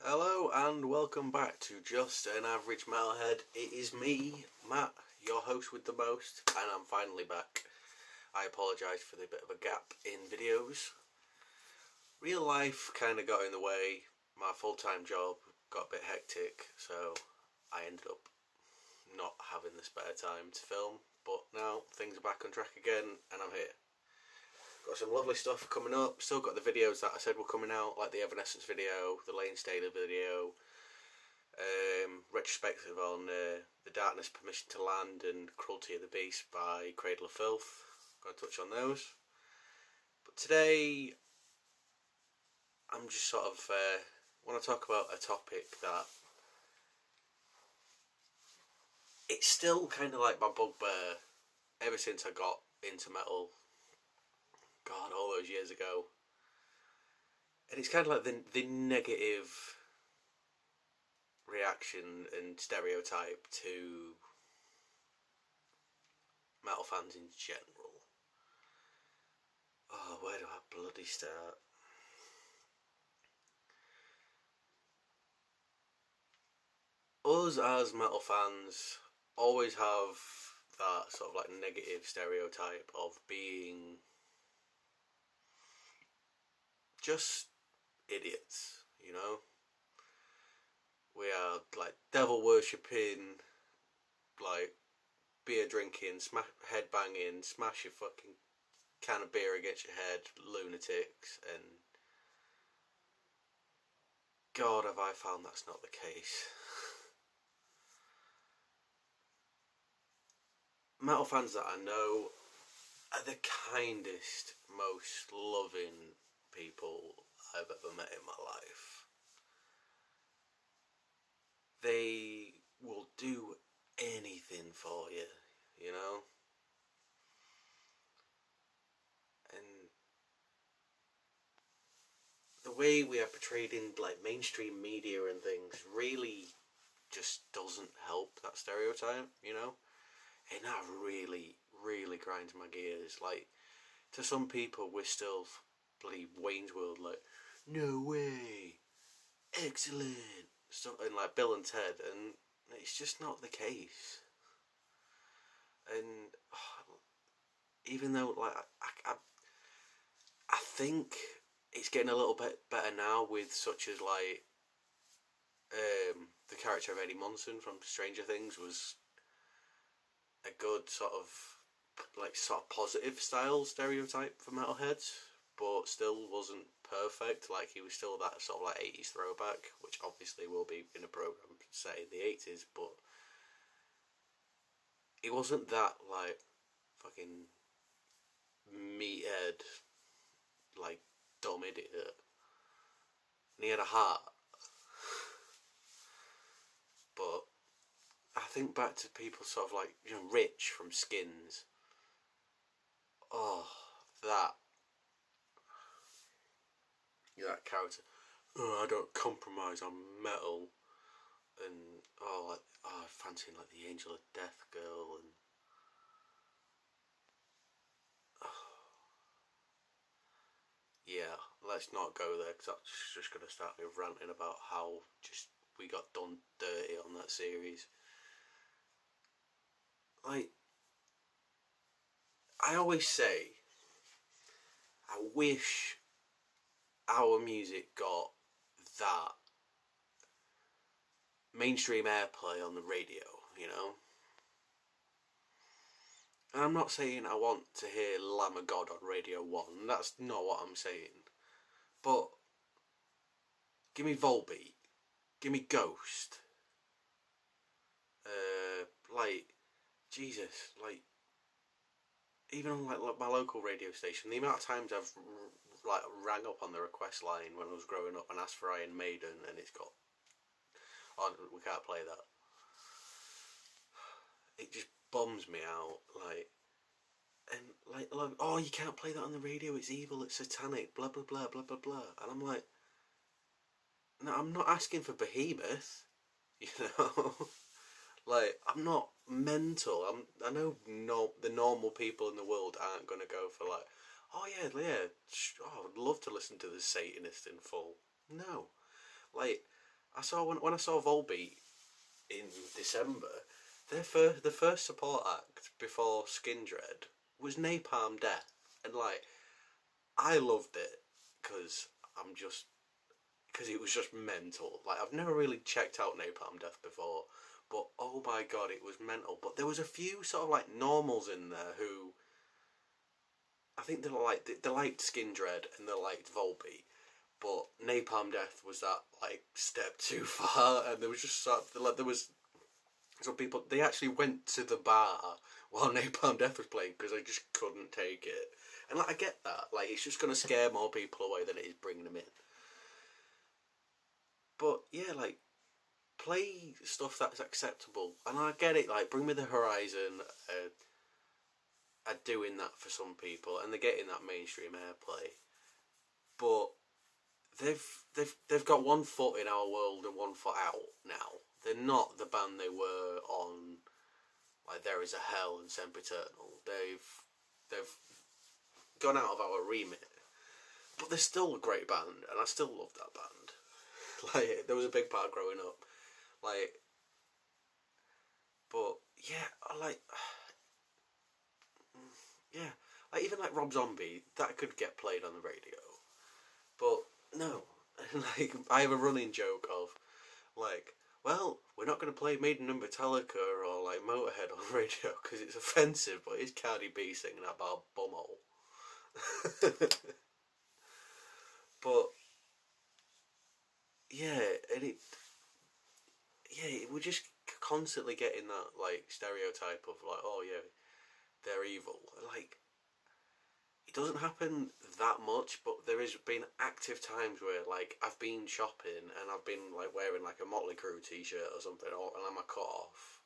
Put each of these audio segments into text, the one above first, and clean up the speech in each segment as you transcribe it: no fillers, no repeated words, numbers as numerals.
Hello and welcome back to Just an Average Metalhead. It is me, Matt, your host with the most, and I'm finally back. I apologise for the bit of a gap in videos. Real life kind of got in the way. My full-time job got a bit hectic, so I ended up not having the spare time to film. But now things are back on track again, and I'm here. Got some lovely stuff coming up. Still got the videos that I said were coming out, like the Evanescence video, the Lane Staley video, retrospective on The Darkness, Permission to Land and Cruelty of the Beast by Cradle of Filth. Going to touch on those. But today, I'm just sort of want to talk about a topic that it's still kind of like my bugbear ever since I got into metal. God, all those years ago. And it's kind of like the negative reaction and stereotype to metal fans in general. Oh, where do I bloody start? Us as metal fans always have that sort of like negative stereotype of being just idiots, you know. We are like devil worshipping, like beer drinking, head banging, smash your fucking can of beer against your head, lunatics, and God, have I found that's not the case. Metal fans that I know are the kindest, most loving people I've ever met in my life. They will do anything for you, you know? And the way we are portrayed in like mainstream media and things really just doesn't help that stereotype, you know? And that really, really grinds my gears. Like, to some people we're still bloody Wayne's World, like, no way, excellent stuff, and like Bill and Ted, and it's just not the case. And even though like I think it's getting a little bit better now with such as like the character of Eddie Munson from Stranger Things was a good sort of positive style stereotype for metalheads, but still wasn't perfect. Like, he was still that sort of like 80s throwback, which obviously will be in a program set in the 80s, but it wasn't that like fucking meathead, like dumb idiot. And he had a heart. But I think back to people sort of like, you know, Rich from Skins. Oh, that character. Oh, I don't compromise on metal. And fancying like the Angel of Death girl, and yeah, let's not go there because that's just going to start me ranting about how just we got done dirty on that series. Like, I always say, I wish our music got that mainstream airplay on the radio, you know? And I'm not saying I want to hear Lamb of God on Radio 1, that's not what I'm saying. But give me Volbeat, give me Ghost, like, Jesus, like, even on like my local radio station, the amount of times I've like rang up on the request line when I was growing up and asked for Iron Maiden, and it's got, oh, we can't play that. It just bums me out, like, and like, oh, you can't play that on the radio, it's evil, it's satanic, blah blah blah blah blah blah, and I'm like, no, I'm not asking for Behemoth, you know. Like, I'm not mental. I know the normal people in the world aren't going to go for like, oh yeah, I would love to listen to the Satanist in full. No, like, I saw when I saw Volbeat in December, the first support act before Skindred was Napalm Death, and like I loved it because it was just mental. Like I've never really checked out Napalm Death before, but oh my god, it was mental. But there was a few sort of like normals in there who I think they liked Skindred and they liked Volbeat, but Napalm Death was that like step too far, and there was just sort of, like there was some people they actually went to the bar while Napalm Death was playing because they just couldn't take it. And like I get that, like it's just gonna scare more people away than it is bringing them in. But yeah, like play stuff that's acceptable, and I get it. Like Bring Me the Horizon are doing that for some people, and they're getting that mainstream airplay. But they've got one foot in our world and one foot out now. They're not the band they were on like There Is a Hell and Sempiternal. They've gone out of our remit, but they're still a great band, and I still love that band. Like there was a big part growing up, like. But yeah, yeah, like even like Rob Zombie that could get played on the radio, but no. Like I have a running joke of like, well, we're not going to play Maiden and Metallica or like Motorhead on radio because it's offensive, but it's Cardi B singing about bumhole. But yeah, we're just constantly getting that like stereotype of like, oh yeah, they're evil. Like it doesn't happen that much, but there has been active times where like I've been shopping and I've been like wearing like a Motley Crue t-shirt or something, and I'm a cut off,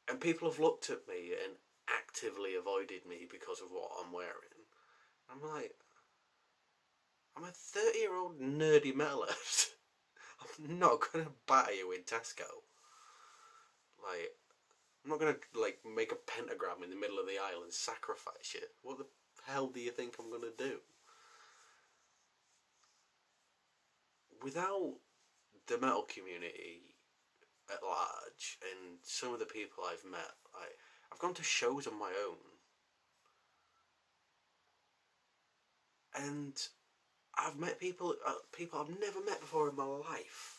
and people have looked at me and actively avoided me because of what I'm wearing. I'm like, I'm a 30-year-old nerdy metalhead. I'm not gonna batter you in Tesco. Like, I'm not gonna like make a pentagram in the middle of the aisle and sacrifice you. What the hell do you think I'm gonna do? Without the metal community at large and some of the people I've met, I've gone to shows on my own, and I've met people I've never met before in my life,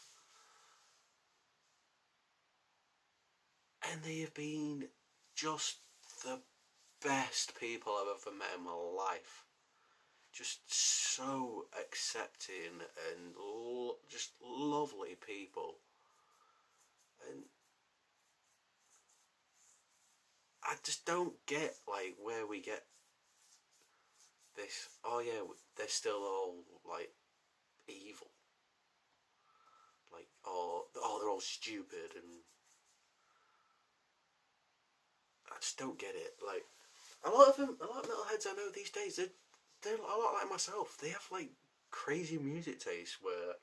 and they have been just the best people I've ever met in my life. Just so accepting and just lovely people, and I just don't get like where we get this. Oh yeah, they're still all like evil, like oh they're all stupid, and I just don't get it. Like a lot of metalheads I know these days, they're a lot like myself. They have like crazy music tastes where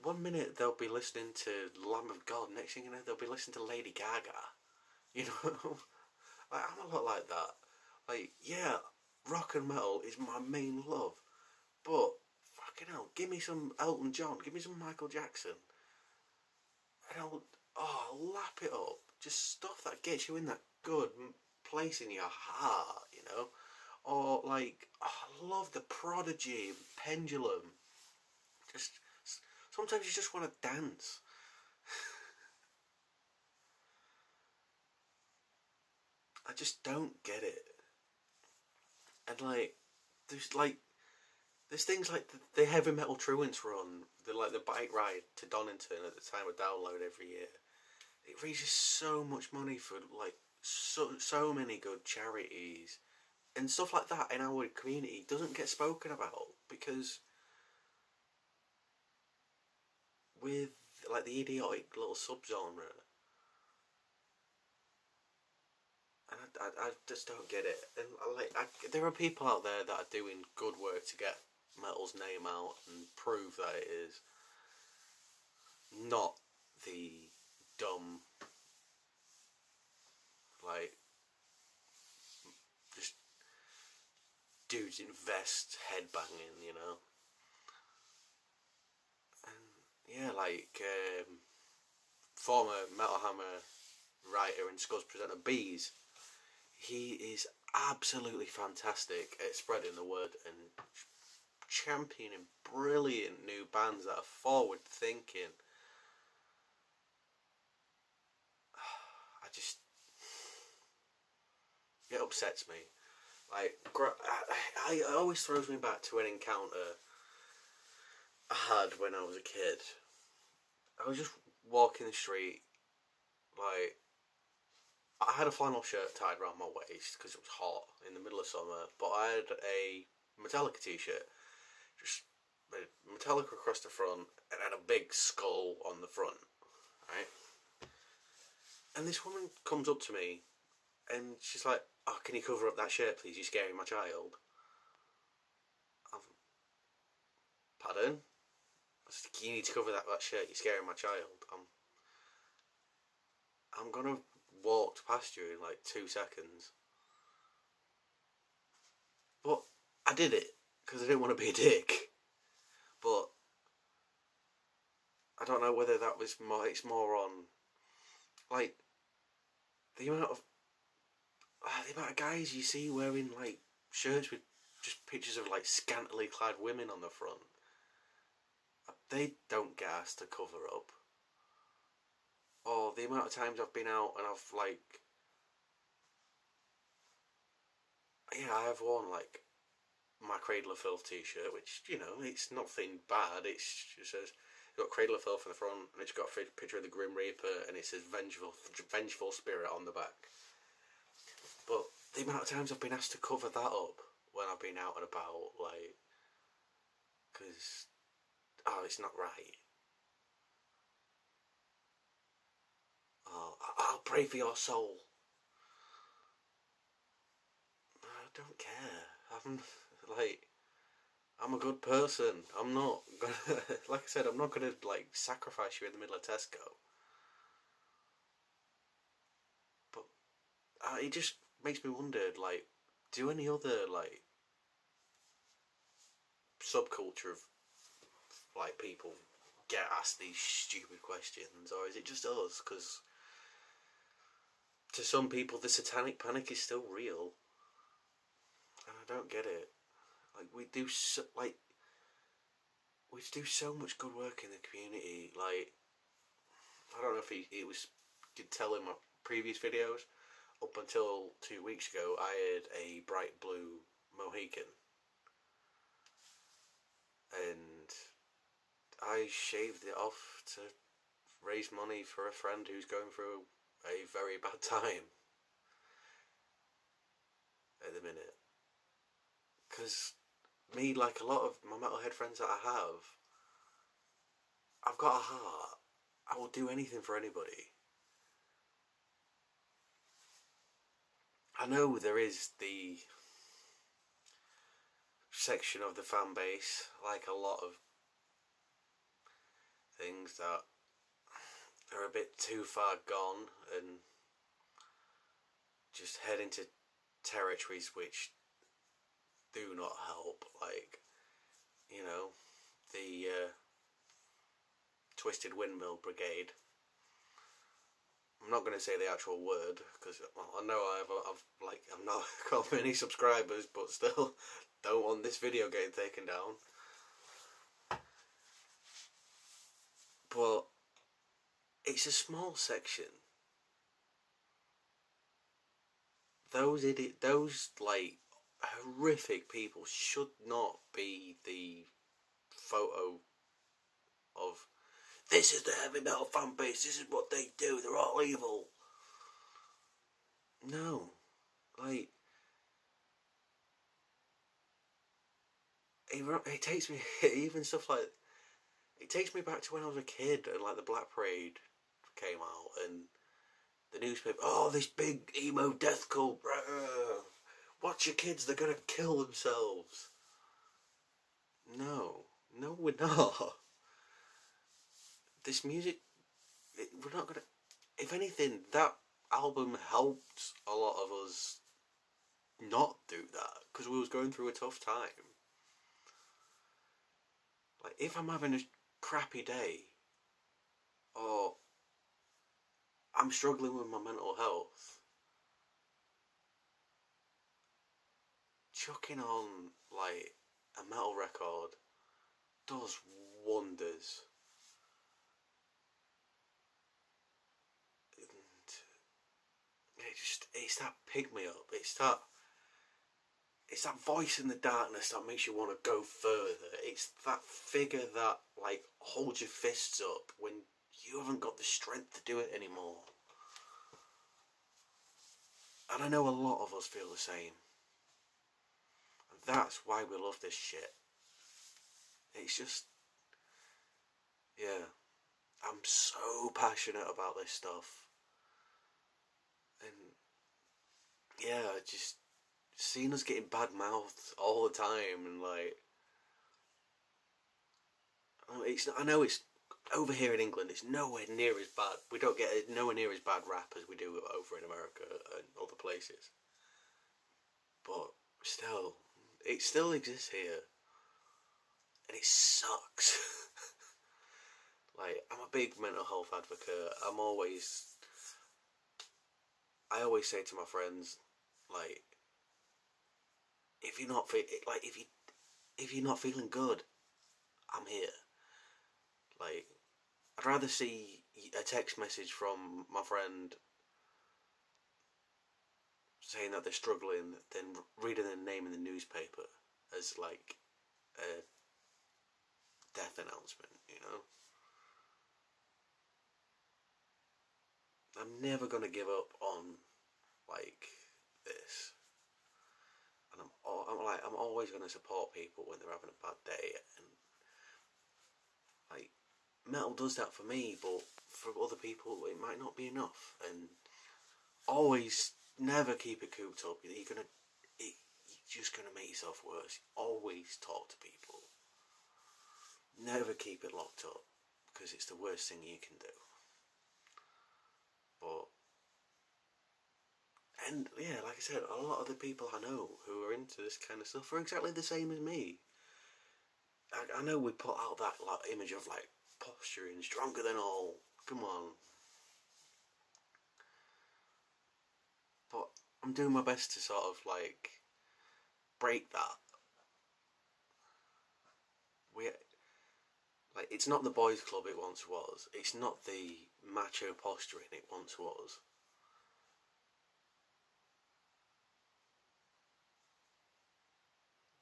one minute they'll be listening to Lamb of God, next thing you know they'll be listening to Lady Gaga. You know, like, I'm a lot like that. Like yeah, rock and metal is my main love, but fucking hell, give me some Elton John, give me some Michael Jackson, and I'll lap it up. Just stuff that gets you in that good place in your heart, you know. Or like, I love the Prodigy, Pendulum. Just sometimes you just want to dance. I just don't get it. And like, there's things like the heavy metal truants run, the bike ride to Donington at the time of download every year. It raises so much money for like so many good charities. And stuff like that in our community doesn't get spoken about because with like the idiotic little subgenre, and I just don't get it. And there are people out there that are doing good work to get metal's name out and prove that it is not the dumb like just dudes in vests headbanging, you know. And like former Metal Hammer writer and Scuzz presenter Bees. He is absolutely fantastic at spreading the word and championing brilliant new bands that are forward thinking. It upsets me. Like, it always throws me back to an encounter I had when I was a kid. I was just walking the street, like, I had a flannel shirt tied around my waist because it was hot in the middle of summer, but I had a Metallica t-shirt, just Metallica across the front, and had a big skull on the front, right? And this woman comes up to me, and she's like, "Oh, can you cover up that shirt, please? You're scaring my child." Pardon? I said, "You need to cover that shirt. You're scaring my child." I'm gonna walk past you in like 2 seconds. But I did it because I didn't want to be a dick. But I don't know whether that was more. It's more on like the amount of guys you see wearing like shirts with just pictures of like scantily clad women on the front. They don't get asked to cover up. Or the amount of times I've been out and I've like, I have worn like my Cradle of Filth t-shirt, which, you know, it's nothing bad. It just says, it's got Cradle of Filth in the front, and it's got a picture of the Grim Reaper, and it says vengeful spirit on the back. But the amount of times I've been asked to cover that up when I've been out and about, like, because, it's not right. Oh, I'll pray for your soul. I don't care. I'm a good person. I'm not gonna, like I said, I'm not gonna like sacrifice you in the middle of Tesco. But it just makes me wonder, like, do any other like subculture of like people get asked these stupid questions, or is it just us? Because to some people, the satanic panic is still real, and I don't get it. Like, we do so much good work in the community. Like, I don't know if it was, you could tell in my previous videos, up until 2 weeks ago, I had a bright blue Mohican, and I shaved it off to raise money for a friend who's going through a very bad time at the minute. Because me, like a lot of my metalhead friends that I have, I've got a heart. I will do anything for anybody. I know there is the section of the fan base, like a lot of things, that are a bit too far gone and just head into territories which do not help, like, you know, the Twisted Windmill Brigade. I'm not going to say the actual word because I know I've not got many subscribers, but still don't want this video getting taken down. But it's a small section. Those like horrific people should not be the photo of, this is the heavy metal fan base, this is what they do, they're all evil. No. Like, it takes me, even stuff like, it takes me back to when I was a kid and like the Black Parade came out and the newspaper, oh, this big emo death cult, watch your kids, they're gonna kill themselves. No, we're not. This music, we're not gonna, if anything, that album helped a lot of us not do that, because we was going through a tough time. Like, if I'm having a crappy day, or I'm struggling with my mental health, chucking on like a metal record does wonders. And it's that pick me up. It's that voice in the darkness that makes you want to go further. It's that figure that like holds your fists up when you haven't got the strength to do it anymore. And I know a lot of us feel the same. And that's why we love this shit. It's just, yeah, I'm so passionate about this stuff. And yeah, just seeing us getting bad mouthed all the time, and like, I know it's over here in England, it's nowhere near as bad. We don't get nowhere near as bad rap as we do over in America and other places. But still, it still exists here, and it sucks. Like, I'm a big mental health advocate. I always say to my friends, like, if you're not if you're not feeling good, I'm here. Like, I'd rather see a text message from my friend saying that they're struggling than reading their name in the newspaper as like a death announcement, you know? I'm never gonna give up on like this, and I'm always gonna support people when they're having a bad day, and like metal does that for me, but for other people it might not be enough. And always never keep it cooped up. You're just gonna make yourself worse. Always talk to people. Never keep it locked up, because it's the worst thing you can do. But, and yeah, like I said, a lot of the people I know who are into this kind of stuff are exactly the same as me. I know we put out that like image of like posturing, stronger than all. Come on. But I'm doing my best to sort of like break that. Like, it's not the boys' club it once was. It's not the macho posturing it once was.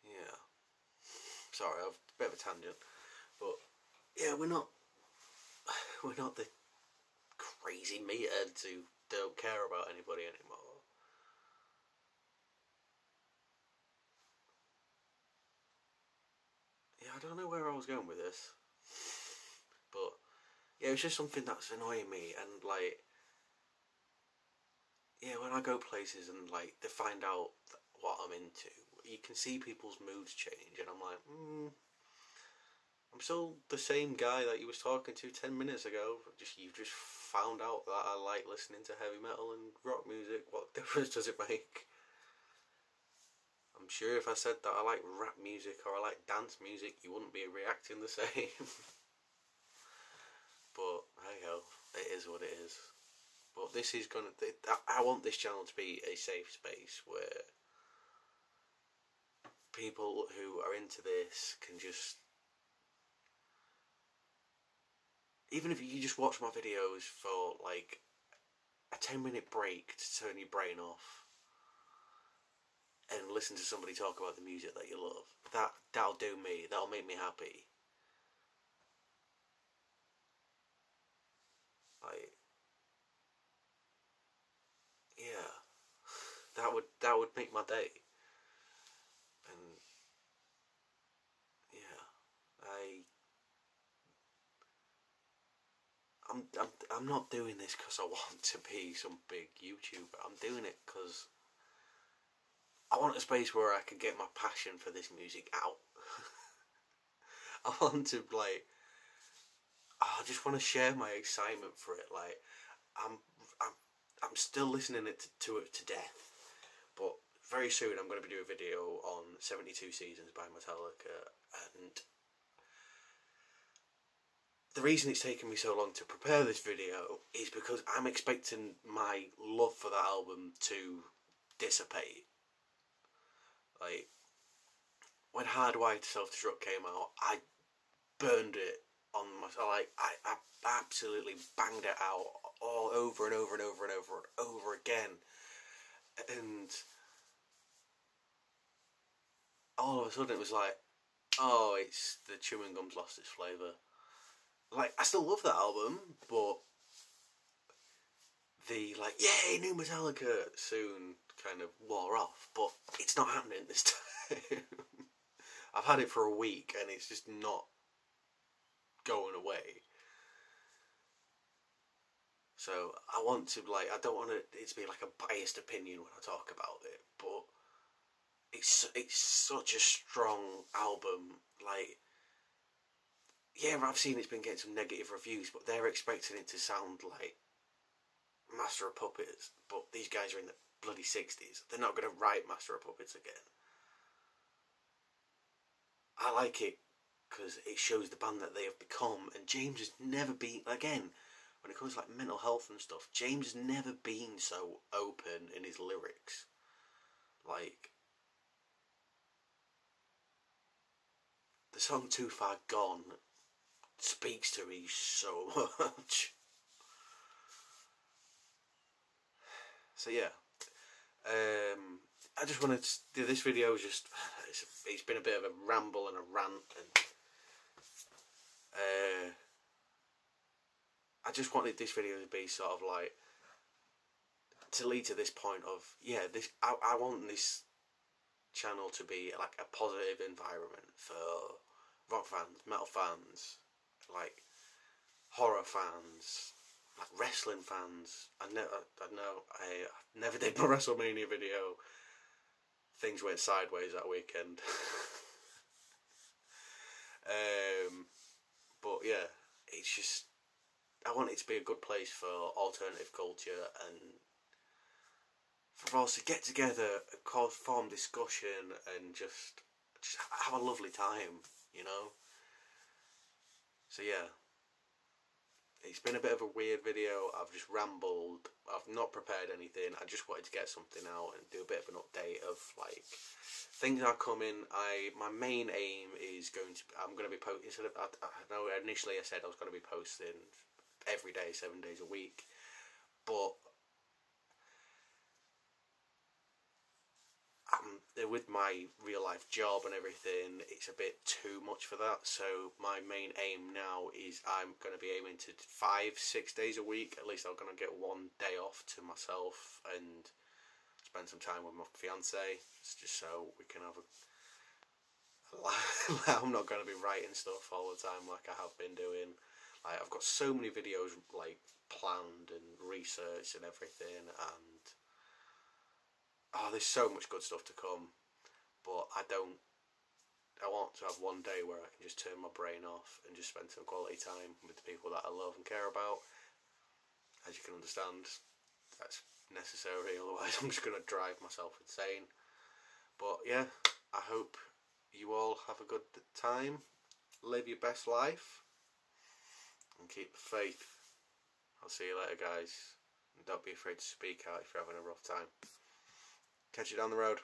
Yeah. Sorry, I've a bit of a tangent. But yeah, we're not the crazy meatheads who don't care about anybody anymore. Yeah, I don't know where I was going with this. But yeah, it's just something that's annoying me, and like, yeah, when I go places and like they find out what I'm into, you can see people's moods change, and I'm like, I'm still the same guy that you was talking to 10 minutes ago. You've just found out that I like listening to heavy metal and rock music. What difference does it make? I'm sure if I said that I like rap music or I like dance music, you wouldn't be reacting the same. But hey ho, it is what it is. But this is gonna. I want this channel to be a safe space where people who are into this can just, even if you just watch my videos for like a 10-minute break to turn your brain off and listen to somebody talk about the music that you love, that'll do me. That'll make me happy. Like, yeah, that would make my day. And yeah, I'm not doing this because I want to be some big YouTuber. I'm doing it because I want a space where I can get my passion for this music out. I want to like, I just want to share my excitement for it. Like, I'm I'm still listening to it to death, but very soon I'm going to be doing a video on 72 Seasons by Metallica, and the reason it's taken me so long to prepare this video is because I'm expecting my love for that album to dissipate. Like, when Hardwired to Self-Destruct came out, I burned it on myself. Like, I absolutely banged it out all over and over and over and over and over again. And all of a sudden it was like, oh, it's the chewing gum's lost its flavour. Like, I still love that album, but the, like, yay, new Metallica soon kind of wore off. But it's not happening this time. I've had it for a week and it's just not going away. So I want to, like, I don't want it to be like a biased opinion when I talk about it, but it's such a strong album. Like, yeah, I've seen it's been getting some negative reviews, but they're expecting it to sound like Master of Puppets, but these guys are in the bloody 60s. They're not going to write Master of Puppets again. I like it because it shows the band that they have become, and James has never been, again, when it comes to like mental health and stuff, James has never been so open in his lyrics. Like, the song Too Far Gone speaks to me so much. So yeah, I just wanted to do this video. Just it's been a bit of a ramble and a rant, and I just wanted this video to be sort of like to lead to this point of, yeah, this I want this channel to be like a positive environment for rock fans, metal fans, like horror fans, like wrestling fans. I never did my WrestleMania video. Things went sideways that weekend. But yeah, it's just, I want it to be a good place for alternative culture and for us to get together and form discussion and just have a lovely time, you know. So yeah, it's been a bit of a weird video. I've just rambled. I've not prepared anything. I just wanted to get something out and do a bit of an update of like things are coming. My main aim is I'm going to be posting. Instead of, I know initially I said I was going to be posting every day, 7 days a week, but with my real life job and everything, it's a bit too much for that. So my main aim now is I'm going to be aiming to 5-6 days a week. At least I'm going to get 1 day off to myself and spend some time with my fiance. It's just so we can have I'm not going to be writing stuff all the time like I have been doing. Like, I've got so many videos like planned and researched and everything, and there's so much good stuff to come. But I want to have 1 day where I can just turn my brain off and just spend some quality time with the people that I love and care about. As you can understand, that's necessary, otherwise I'm just going to drive myself insane. But yeah, I hope you all have a good time, live your best life, and keep the faith. I'll see you later, guys, and don't be afraid to speak out if you're having a rough time. Catch you down the road.